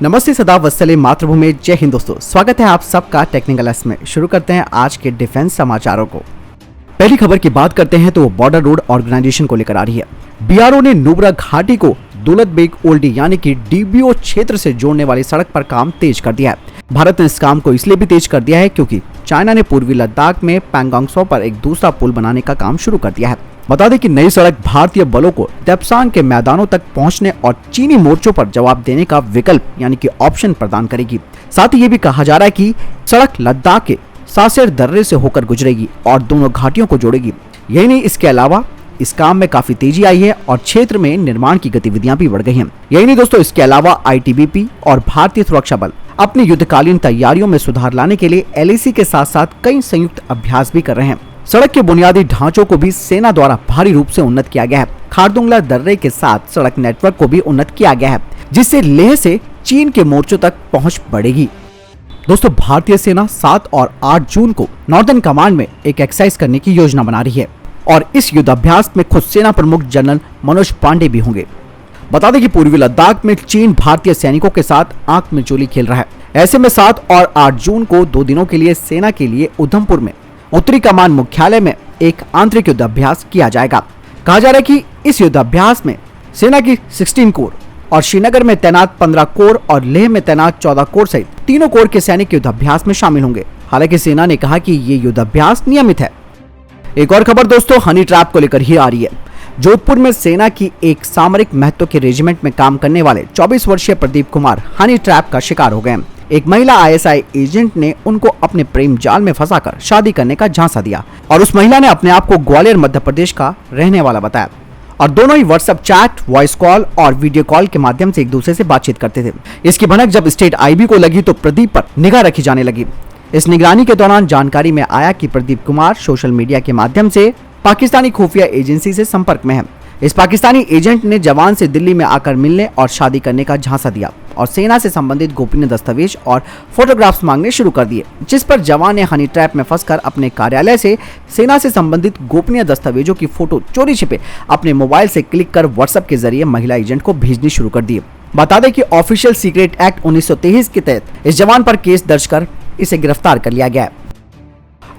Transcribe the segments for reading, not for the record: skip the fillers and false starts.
नमस्ते, सदा वत्सले मातृभूमि, जय हिंद। दोस्तों, स्वागत है आप सबका टेक्निकल एस में। शुरू करते हैं आज के डिफेंस समाचारों को। पहली खबर की बात करते हैं तो वो बॉर्डर रोड ऑर्गेनाइजेशन को लेकर आ रही है। बीआरओ ने नुब्रा घाटी को दौलत बेग ओल्डी यानी कि डीबीओ क्षेत्र से जोड़ने वाली सड़क पर काम तेज कर दिया है। भारत ने इस काम को इसलिए भी तेज कर दिया है क्योंकि चाइना ने पूर्वी लद्दाख में पैंगोंग त्सो पर एक दूसरा पुल बनाने का काम शुरू कर दिया है। बता दें कि नई सड़क भारतीय बलों को देप्सांग के मैदानों तक पहुंचने और चीनी मोर्चों पर जवाब देने का विकल्प यानी कि ऑप्शन प्रदान करेगी। साथ ही ये भी कहा जा रहा है कि सड़क लद्दाख के सासेर दर्रे से होकर गुजरेगी और दोनों घाटियों को जोड़ेगी। यही नहीं, इसके अलावा इस काम में काफी तेजी आई है और क्षेत्र में निर्माण की गतिविधियां भी बढ़ गई हैं। यही नहीं दोस्तों, इसके अलावा आईटीबीपी और भारतीय सुरक्षा बल अपनी युद्धकालीन तैयारियों में सुधार लाने के लिए एलएसी के साथ साथ कई संयुक्त अभ्यास भी कर रहे हैं। सड़क के बुनियादी ढांचों को भी सेना द्वारा भारी रूप से उन्नत किया गया है। खारदुंगला दर्रे के साथ सड़क नेटवर्क को भी उन्नत किया गया है, जिससे लेह से चीन के मोर्चों तक पहुंच बढ़ेगी। दोस्तों, भारतीय सेना 7 और 8 जून को नॉर्दर्न कमांड में एक एक्सरसाइज करने की योजना बना रही है और इस युद्धाभ्यास में खुद सेना प्रमुख जनरल मनोज पांडे भी होंगे। बता दें कि पूर्वी लद्दाख में चीन भारतीय सैनिकों के साथ आंख मिचौली खेल रहा है। ऐसे में 7 और 8 जून को 2 दिनों के लिए सेना के लिए उधमपुर में उत्तरी कमान मुख्यालय में एक आंतरिक युद्धाभ्यास किया जाएगा। कहा जा रहा है कि इस युद्धाभ्यास में सेना की 16 कोर और श्रीनगर में तैनात 15 कोर और लेह में तैनात 14 कोर सहित तीनों कोर के सैनिक युद्धाभ्यास में शामिल होंगे। हालांकि सेना ने कहा कि ये युद्धाभ्यास नियमित है। एक और खबर दोस्तों हनी ट्रैप को लेकर ही आ रही है। जोधपुर में सेना की एक सामरिक महत्व के रेजिमेंट में काम करने वाले 24 वर्षीय प्रदीप कुमार हनी ट्रैप का शिकार हो गए। एक महिला आईएसआई एजेंट ने उनको अपने प्रेम जाल में फंसाकर शादी करने का झांसा दिया और उस महिला ने अपने आप को ग्वालियर मध्य प्रदेश का रहने वाला बताया और दोनों ही व्हाट्सएप चैट, वॉइस कॉल और वीडियो कॉल के माध्यम से एक दूसरे से बातचीत करते थे। इसकी भनक जब स्टेट आईबी को लगी तो प्रदीप पर निगाह रखी जाने लगी। इस निगरानी के दौरान जानकारी में आया कि प्रदीप कुमार सोशल मीडिया के माध्यम से पाकिस्तानी खुफिया एजेंसी से संपर्क में है। इस पाकिस्तानी एजेंट ने जवान से दिल्ली में आकर मिलने और शादी करने का झांसा दिया और सेना से संबंधित गोपनीय दस्तावेज और फोटोग्राफ्स मांगने शुरू कर दिए, जिस पर जवान ने हनी ट्रैप में फंसकर अपने कार्यालय से सेना से संबंधित गोपनीय दस्तावेजों की फोटो चोरी छिपे अपने मोबाइल से क्लिक कर व्हाट्सएप के जरिए महिला एजेंट को भेजनी शुरू कर दी। बता दें कि ऑफिशियल सीक्रेट एक्ट 1923 के तहत इस जवान पर केस दर्ज कर इसे गिरफ्तार कर लिया गया।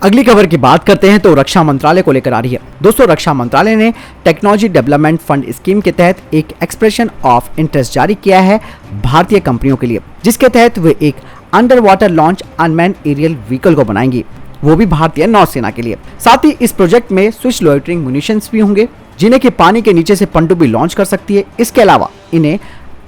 अगली खबर की बात करते हैं तो रक्षा मंत्रालय को लेकर आ रही है। दोस्तों, रक्षा मंत्रालय ने टेक्नोलॉजी डेवलपमेंट फंड स्कीम के तहत एक एक्सप्रेशन ऑफ इंटरेस्ट जारी किया है भारतीय कंपनियों के लिए, जिसके तहत वे एक underwater launch unmanned aerial vehicle को बनाएंगी, वो भी भारतीय नौसेना के लिए। साथ ही इस प्रोजेक्ट में स्विच लोइटरिंग म्यूनिशंस भी होंगे, जिन्हें कि पानी के नीचे से पनडुब्बी लॉन्च कर सकती है। इसके अलावा इन्हें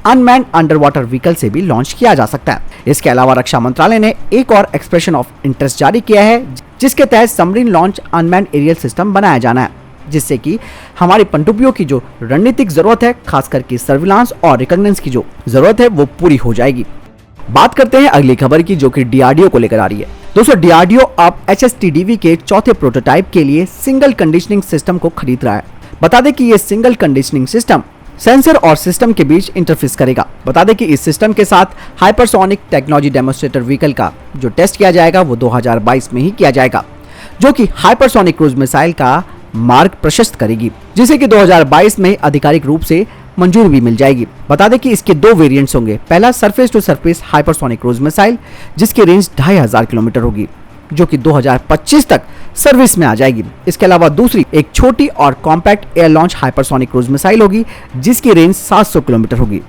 अनमैन्ड अंडर वाटर व्हीकल से भी लॉन्च किया जा सकता है। इसके अलावा रक्षा मंत्रालय ने एक और एक्सप्रेशन ऑफ इंटरेस्ट जारी किया है, जिसके तहत submarine launch unmanned aerial system बनाया जाना है, जिससे कि हमारी पनडुब्बियों की जो रणनीतिक जरूरत है, खासकर की सर्विलांस और रिकॉग्निजेंस की जो जरूरत है, वो पूरी हो जाएगी। बात करते हैं अगली खबर की, जो कि डीआरडीओ को लेकर आ रही है। दोस्तों, डीआरडीओ अब HSTDV के चौथे प्रोटोटाइप के लिए सिंगल कंडीशनिंग सिस्टम को खरीद रहा है। बता दें कि ये सिंगल कंडीशनिंग सिस्टम सेंसर और सिस्टम के बीच इंटरफेस करेगा। बता दें कि इस सिस्टम के साथ हाइपरसोनिक टेक्नोलॉजी डेमोन्स्ट्रेटर व्हीकल का जो टेस्ट किया जाएगा वो 2022 में ही किया जाएगा, जो कि हाइपरसोनिक क्रूज मिसाइल का मार्ग प्रशस्त करेगी, जिसे कि 2022 में आधिकारिक रूप से मंजूरी भी मिल जाएगी। बता दें कि इसके 2 वेरिएंट्स होंगे। पहला surface to surface hypersonic cruise missile, जिसकी रेंज 2500 किलोमीटर होगी, जो कि 2025 तक सर्विस में आ जाएगी। इसके अलावा दूसरी एक छोटी और compact air launch hypersonic cruise missile होगी, जिसकी रेंज 700 किलोमीटर होगी।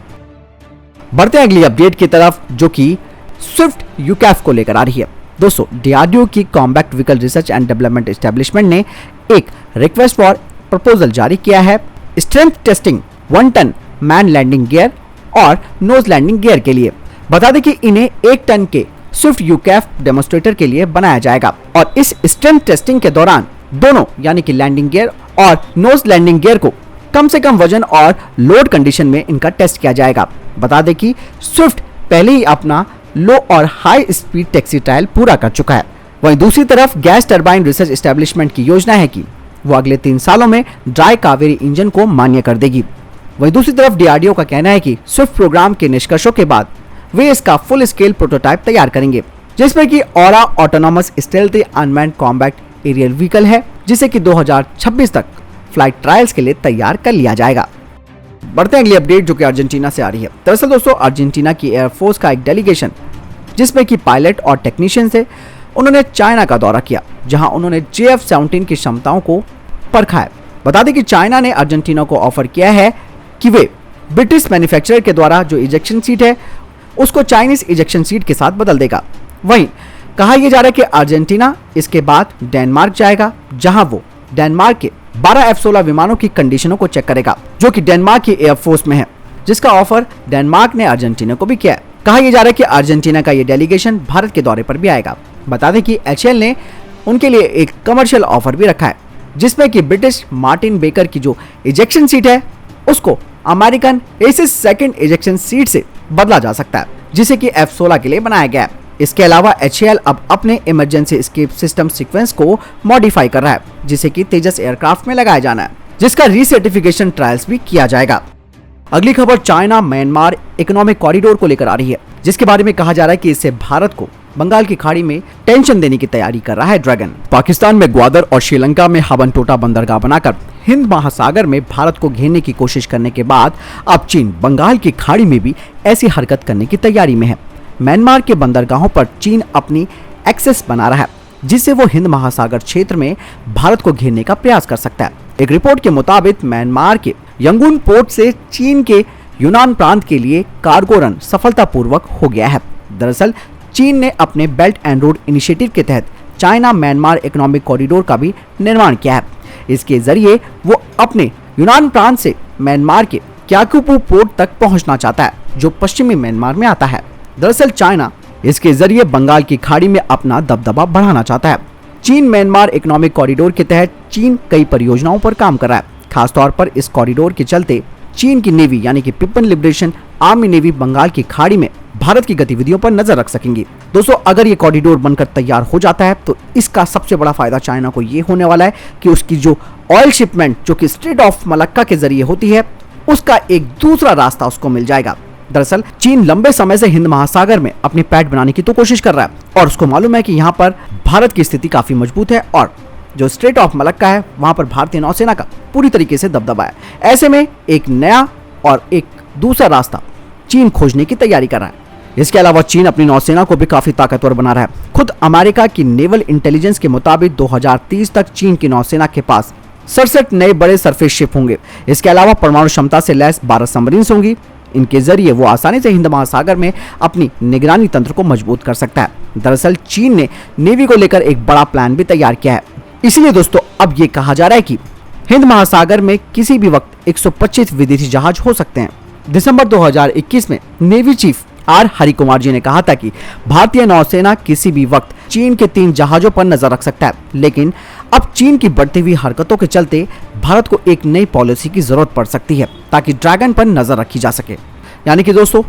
बढ़ते हैं अगली अपडेट की तरफ, जो कि स्विफ्ट यूकैफ को लेकर आ रही है। दोस्तों, डीआरडीओ की combat vehicle research and development establishment ने एक रिक्वेस्ट फॉर प्रपोजल जारी किया है strength testing 1 ton main landing gear और नोज लैंडिंग गियर के लिए। बता दें कि इन्हें 1 टन के स्विफ्ट यूकैफ डेमोन्स्ट्रेटर के लिए बनाया जाएगा और इस स्ट्रेंथ टेस्टिंग के दौरान दोनों यानी कि लैंडिंग गियर और नोज लैंडिंग गियर को कम से कम वजन और लोड कंडीशन में इनका टेस्ट किया जाएगा। बता दें कि स्विफ्ट पहले ही अपना लो और हाई स्पीड टैक्सी ट्रायल पूरा कर चुका है। वहीं दूसरी तरफ गैस टरबाइन रिसर्च एस्टेब्लिशमेंट की योजना है कि वो अगले 3 सालों में ड्राई कावेरी इंजन को मान्य कर देगी। वहीं दूसरी तरफ डीआरडीओ का कहना है कि स्विफ्ट प्रोग्राम के निष्कर्षों के बाद वे इसका फुल स्केल प्रोटोटाइप तैयार करेंगे, जिसमें कि AURA autonomous stealthy unmanned combat aerial vehicle है, जिसे कि 2026 तक फ्लाइट ट्रायल्स के लिए तैयार कर लिया जाएगा। बढ़ते हैं अगली अपडेट जो कि अर्जेंटीना से आ रही है। दरअसल दोस्तों अर्जेंटीना की एयरफोर्स का एक डेलीगेशन जिसमें कि पायलट और टेक्नीशियन थे, उन्होंने चाइना का दौरा किया जहां उन्होंने JF-17 की क्षमताओं को परखा है। बता दें कि चाइना ने अर्जेंटीना को ऑफर किया है कि वे ब्रिटिश मैन्युफैक्चरर के द्वारा जो इजेक्शन सीट है उसको चाइनीज इजेक्शन सीट के साथ बदल देगा। वहीं कहा यह जा रहा है कि अर्जेंटीना इसके बाद डेनमार्क जाएगा जहां वो डेनमार्क के 12 F-16 विमानों की कंडीशनों को चेक करेगा जो कि डेनमार्क की एयरफोर्स में है, जिसका ऑफर डेनमार्क ने अर्जेंटीना को भी किया है। कहा यह जा रहा है कि अर्जेंटीना का ये डेलीगेशन भारत के दौरे पर भी आएगा। बता दें कि HAL ने उनके लिए एक कमर्शियल ऑफर भी रखा है जिसमें कि ब्रिटिश मार्टिन बेकर की जो इजेक्शन सीट है उसको अमेरिकन एसिस सेकंड इजेक्शन सीट से बदला जा सकता है जिसे कि F-16 के लिए बनाया गया है। इसके अलावा HAL अब अपने इमरजेंसी एस्केप सिस्टम सीक्वेंस को मॉडिफाई कर रहा है जिसे कि तेजस एयरक्राफ्ट में लगाया जाना है, जिसका रीसर्टिफिकेशन ट्रायल्स भी किया जाएगा। अगली खबर चाइना म्यांमार इकोनॉमिक कॉरिडोर को लेकर आ रही है, जिसके बारे में कहा जा रहा है कि इससे भारत को बंगाल की खाड़ी में टेंशन देने की तैयारी कर रहा है ड्रैगन। पाकिस्तान में ग्वादर और श्रीलंका में हबनटोटा बंदरगाह बनाकर हिंद महासागर में भारत को घेरने की कोशिश करने के बाद अब चीन बंगाल की खाड़ी में भी ऐसी हरकत करने की तैयारी में है। म्यांमार के बंदरगाहों पर चीन अपनी एक्सेस बना रहा है जिससे वो हिंद महासागर क्षेत्र में भारत को घेरने का प्रयास कर सकता है। एक रिपोर्ट के मुताबिक म्यांमार के यंगून पोर्ट से चीन के यूनान प्रांत के लिए कार्गो रन सफलतापूर्वक हो गया है। दरअसल चीन ने अपने बेल्ट एंड रोड इनिशिएटिव के तहत चाइना म्यांमार इकोनॉमिक कॉरिडोर का भी निर्माण किया है। इसके जरिए वो अपने यूनान प्रांत से म्यांमार के क्याकुपू पोर्ट तक पहुंचना चाहता है जो पश्चिमी म्यांमार में आता है। दरअसल चाइना इसके जरिए बंगाल की खाड़ी में अपना दबदबा बढ़ाना चाहता है। चीन म्यांमार इकोनॉमिक कॉरिडोर के तहत चीन कई परियोजनाओं पर काम कर रहा है। खासतौर पर इस कॉरिडोर के चलते चीन की नेवी यानी कि people liberation army navy Bengal की खाड़ी में भारत की गतिविधियों पर नजर रख सकेंगी। दोस्तों अगर ये कॉरिडोर बनकर तैयार हो जाता है तो इसका सबसे बड़ा फायदा चाइना को ये होने वाला है कि उसकी जो ऑयल शिपमेंट जो कि स्ट्रेट ऑफ मलक्का के जरिए होती है उसका एक दूसरा रास्ता उसको मिल जाएगा। दरअसल चीन लंबे समय से हिंद महासागर में अपनी पैठ बनाने की तो कोशिश कर रहा है और उसको मालूम है कि यहाँ पर भारत की स्थिति काफी मजबूत है और जो स्ट्रेट ऑफ मलक्का है वहां पर भारतीय नौसेना का पूरी तरीके से दबदबा है। ऐसे में एक नया और एक दूसरा रास्ता चीन खोजने की तैयारी कर रहा है। इसके अलावा चीन अपनी नौसेना को भी काफी ताकतवर बना रहा है। खुद अमेरिका की नेवल इंटेलिजेंस के मुताबिक 2030 तक चीन की नौसेना के पास 67 नए बड़े सरफेस शिप होंगे। इसके अलावा परमाणु क्षमता से लैस 12 सबमरीन्स होंगी। इनके जरिए वो आसानी से हिंद महासागर में अपनी निगरानी तंत्र को मजबूत कर सकता है। दरअसल चीन ने नेवी को लेकर एक बड़ा प्लान भी तैयार किया है। इसीलिए दोस्तों अब ये कहा जा रहा है कि हिंद महासागर में किसी भी वक्त 125 विदेशी जहाज हो सकते हैं। दिसंबर 2021 में नेवी चीफ आर हरिकुमार जी ने कहा था कि भारतीय नौसेना किसी भी वक्त चीन के 3 जहाजों पर नजर रख सकता है, लेकिन अब चीन की बढ़ती हुई हरकतों के चलते भारत को एक नई पॉलिसी की जरूरत पड़ सकती है ताकि ड्रैगन पर नजर रखी जा सके। यानी कि दोस्तों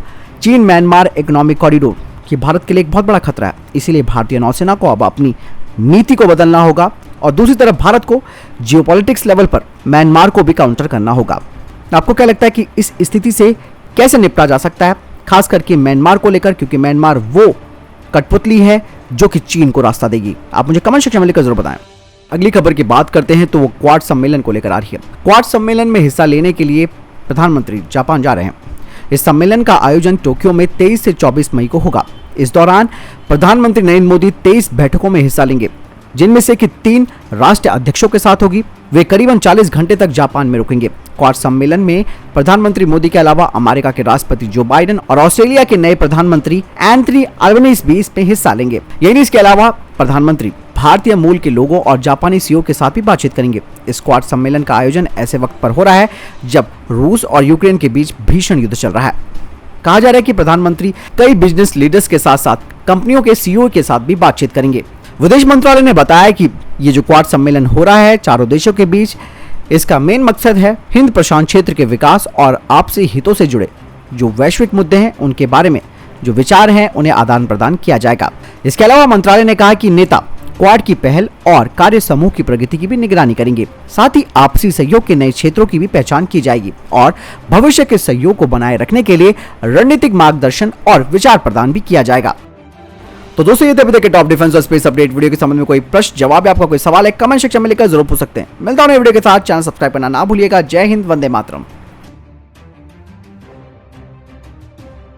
चीन म्यांमार इकोनॉमिक कॉरिडोर की भारत के लिए एक बहुत बड़ा खतरा है। इसीलिए भारतीय नौसेना को अब अपनी नीति को बदलना होगा और दूसरी तरफ भारत को जियोपॉलिटिक्स लेवल पर म्यांमार को भी काउंटर करना होगा। आपको क्या लगता है कि इस स्थिति से कैसे निपटा जा सकता है, खास करके म्यांमार को लेकर, क्योंकि म्यांमार वो कठपुतली है जो कि चीन को रास्ता देगी। आप मुझे कमेंट सेक्शन में लिखकर जरूर बताएं। अगली खबर की बात करते हैं तो वो क्वाड सम्मेलन को लेकर आ रही है। क्वाड सम्मेलन में हिस्सा लेने के लिए प्रधानमंत्री जापान जा रहे हैं। इस सम्मेलन का आयोजन टोक्यो में 23 से 24 मई को होगा। इस दौरान प्रधानमंत्री नरेंद्र मोदी 23 बैठकों में हिस्सा लेंगे, जिनमें से कि 3 राष्ट्र अध्यक्षों के साथ होगी। वे करीबन 40 घंटे तक जापान में रुकेंगे। क्वाड सम्मेलन में प्रधानमंत्री मोदी के अलावा अमेरिका के राष्ट्रपति जो बाइडेन और ऑस्ट्रेलिया के नए प्रधानमंत्री एंथनी अल्बनीज भी इसमें हिस्सा लेंगे। यही इसके अलावा प्रधानमंत्री भारतीय मूल के लोगों और जापानी सीईओ के साथ भी बातचीत करेंगे। इस क्वाड सम्मेलन का आयोजन ऐसे वक्त पर हो रहा है जब रूस और यूक्रेन के बीच भीषण युद्ध चल रहा है। कहा जा रहा है कि प्रधानमंत्री कई बिजनेस लीडर्स के साथ साथ कंपनियों के सीईओ के साथ भी बातचीत करेंगे। विदेश मंत्रालय ने बताया कि ये जो क्वाड सम्मेलन हो रहा है चारों देशों के बीच, इसका मेन मकसद है हिंद प्रशांत क्षेत्र के विकास और आपसी हितों से जुड़े जो वैश्विक मुद्दे हैं उनके बारे में जो विचार हैं उन्हें आदान प्रदान किया जाएगा। इसके अलावा मंत्रालय ने कहा कि नेता क्वाड की पहल और कार्य समूह की प्रगति की भी निगरानी करेंगे। साथ ही आपसी सहयोग के नए क्षेत्रों की भी पहचान की जाएगी और भविष्य के सहयोग को बनाए रखने के लिए रणनीतिक मार्गदर्शन और विचार प्रदान भी किया जाएगा। तो दोस्तों ये थे अभी तक के टॉप डिफेंस और स्पेस अपडेट। वीडियो के संबंध में कोई प्रश्न जवाब है, आपका कोई सवाल है, कमेंट सेक्शन में लिखकर जरूर पूछ सकते हैं। मिलता हूं नए वीडियो के साथ। चैनल सब्सक्राइब करना ना भूलिएगा। जय हिंद, वंदे मातरम।